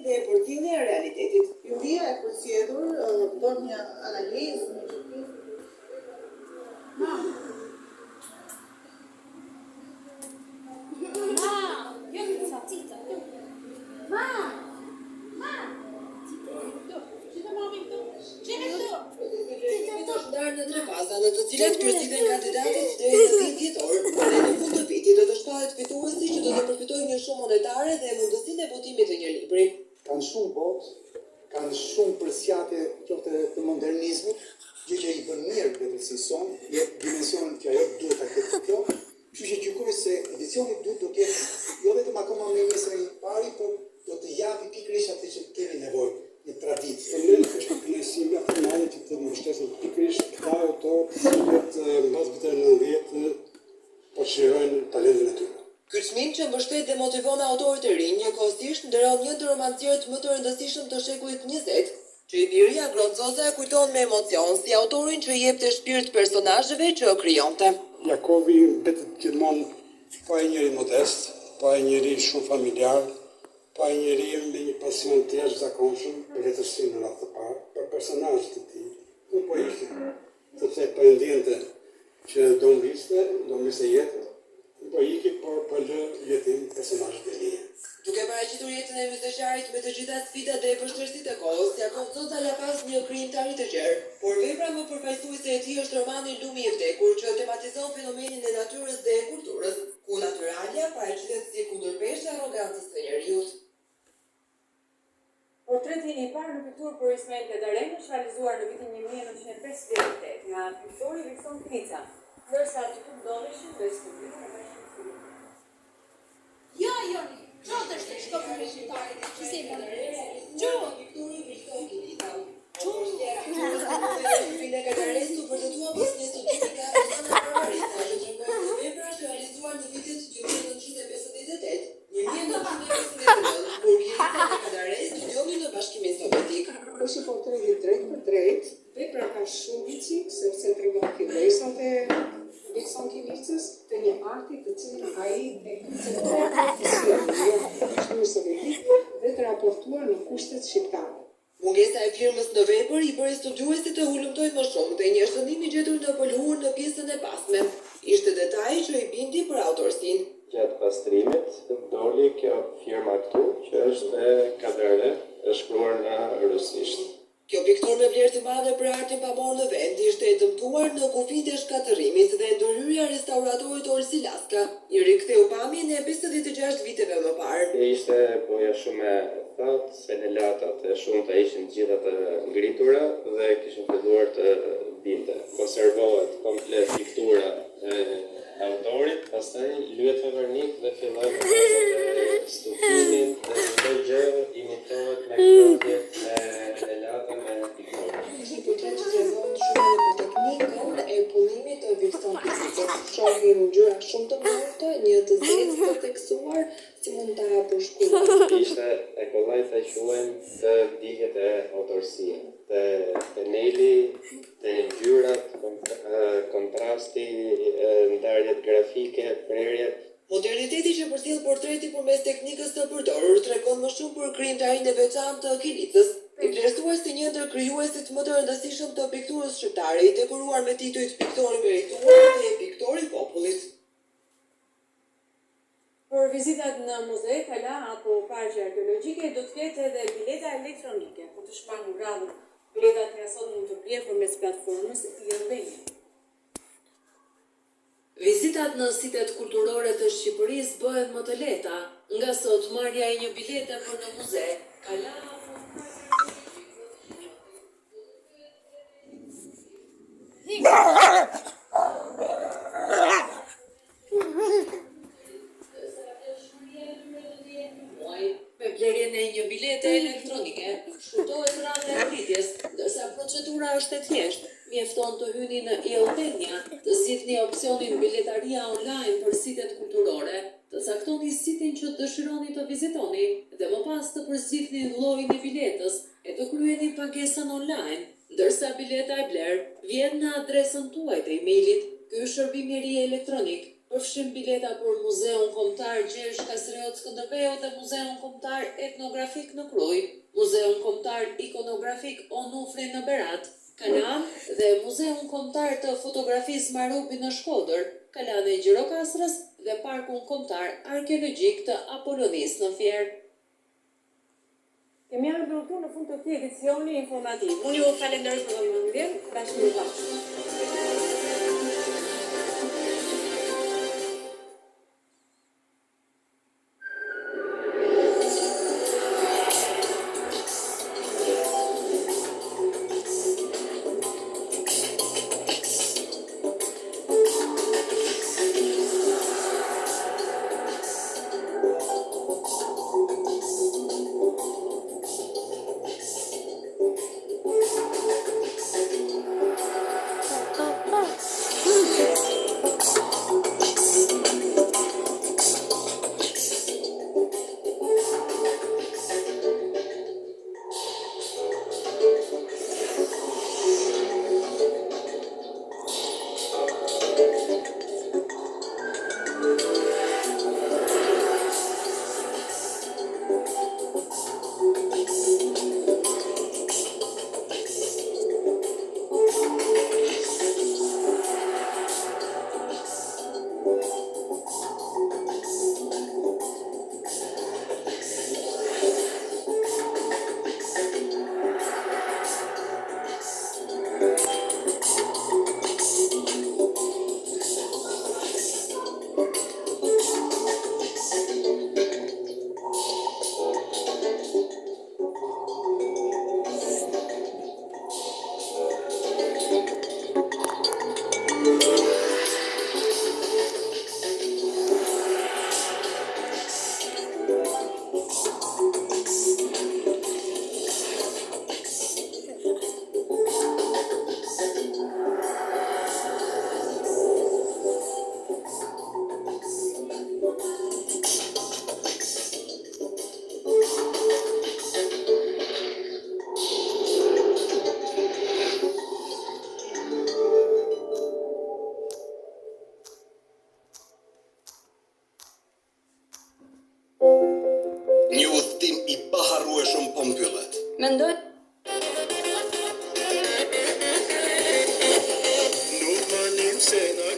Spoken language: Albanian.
dhe përgjithësia e realitetit. Juria e përcjellur bën një analizë në çështje. Ndarë në 3 faza, në të cilat përziten kandidatët deri në 10 dhjetor. Dhe në fund të vitit do të shpahet fituesi që do të përfitojë një shumë monetare dhe mundësinë e votimit të një libri. Kanë shumë botë, kanë shumë përsjatje qoftë të modernizmit, gjë që i bën mirë vetësi son, jep dimensionin që ajo duhet ta ketë kjo. Kështu që gjykoj se edicioni duhet të ketë jo vetëm akoma me mesrin e pari, por do të japi pikërisht atë që kemi nevojë. Një traditë. Problemi është kënaqësi nga finale që të mbështesin pikërisht këta autorë të cilët mbas viteve 90 po shijojnë talentin e tyre. Ky çmim që mbështet dhe motivon autorët e rinj njëkohësisht ndron një ndër romancierët më të rëndësishëm të shekullit 20, që Iviria Grozoza kujton me emocion si autorin që jepte shpirt personazheve që krijonte. Jakobi mbetet gjithmonë pa e njëri modest, pa e njëri shumë familjar, pa e njëri me një pasion të jashtëzakonshëm për letërsinë në radhë të parë, për personazhet e tij. Nuk po ishte, sepse po e ndjente që do mbiste jetë, po iki, por po lë jetim personazhet e tij. Duke paraqitur jetën e myshteqarit me të gjitha sfidat dhe vështirësitë e kohës, Jakov Zoza la pas një krijimtar të gjerë, por vepra më përfaqësuese e tij është romani Lumi i vdekur, që tematizon fenomenin e natyrës dhe e kulturës, ku naturalia paraqitet si kundërpeshë e arrogancës së njeriu. Portreti i parë në pikturë për Ismail Bedaren është realizuar në vitin 1958 nga piktori Viktor Krica, ndërsa aty ku ndodheshin dhe studiu e bashkëpunimit. Ja, Joni, çfarë është shkopi shqiptare? Që se Piktori Viktor Krica. File Gadaresu vërtetua pas një studimi nga Elena Barbarisa, që tregon se vepra është realizuar në vitet 1958. 1959, kur Jelica dhe Gadares studionin në Bashkimin Sovjetik. Është portreti drejt për drejt, vepra ka shumë vicik, sepse tregon fillesat e Viktor Kricës të një arti të cilin ai e konceptuar sovjetik dhe të raportuar në kushtet shqiptare. Mungesa e firmës në vepër i bëri studiuesit të hulumtojnë më shumë dhe një shënim i gjetur në pëlhur në pjesën e pasme. Ishte detaj që i bindi për autorsinë. Gjatë pastrimit, doli kjo firma këtu, që është e Kaderle, është shkruar në rusisht. Kjo piktur me vlerë të madhe për artin pamor në vend ishte e dëmtuar në kufit e shkatërimit dhe ndërhyrja restauratorit Orsi Laska, i riktheu pamjen e 56 viteve më parë. Ishte boja shumë e thatë, penelatat e shumë të ishin gjitha të ngritura dhe kishin filluar të binte. Konservohet komplet piktura e autorit, pastaj lyhet me vernik dhe fillon studimin dhe çdo gjë imitohet me këto me penelata me pikturë. Është një portret që tregon shumë edhe për teknikën e punimit të Viktor Kricës. Shohim ngjyra shumë të forta, një të zezë të theksuar, si mund ta përshkruaj. Ishte e kollajt e quajnë të dihet e autorësia, të peneli, të ngjyrat, kontrasti, ndarjet grafike, prerjet. Moderniteti që përcjell portreti përmes teknikës të përdorur tregon më shumë për krijimtarinë e veçantë të Kricës, i vlerësuar si një ndër krijuesit më të rëndësishëm të pikturës shqiptare, i dekoruar me titujt piktori merituar dhe piktori i popullit. Për vizitat në muze, kala apo parqe arkeologjike do të ketë edhe bileta elektronike, për të shpangur radhën. Biletat nga sot mund të blehen përmes platformës e-Albania. Vizitat në sitet kulturore të Shqipërisë bëhen më të lehta, nga sot marrja e një bilete për në muze, kala apo me blerjen e një bilete elektronike, shkurtohet rrada e arritjes, ndërsa procedura është e thjeshtë. Mjefton të hyni në e-Albania, të zgjidhni opsionin biletaria online për sitet kulturore, të caktoni sitin që dëshironi të vizitoni dhe më pas të përzgjidhni llojin e biletës e të kryeni pagesën online, ndërsa bileta e bler vjen në adresën tuaj të emailit. Ky shërbim i ri elektronik Përfshim bileta për Muzeun Kombëtar Gjergj Kastriot Skënderbeu dhe Muzeun Kombëtar Etnografik në Krujë, Muzeun Kombëtar Ikonografik Onufri në Berat, Kalan dhe Muzeun Kombëtar të Fotografisë Marubi në Shkodër, Kalane e Gjirokastrës dhe Parkun Kombëtar Arkeologjik të Apolonis në Fier. Kemi ardhur këtu në fund të këtij edicioni informativ. Unë ju falenderoj për vëmendjen. Bashkëpunojmë. Një udhtim I paharrueshëm po mbyllet. Mendoj Nuk më nim se në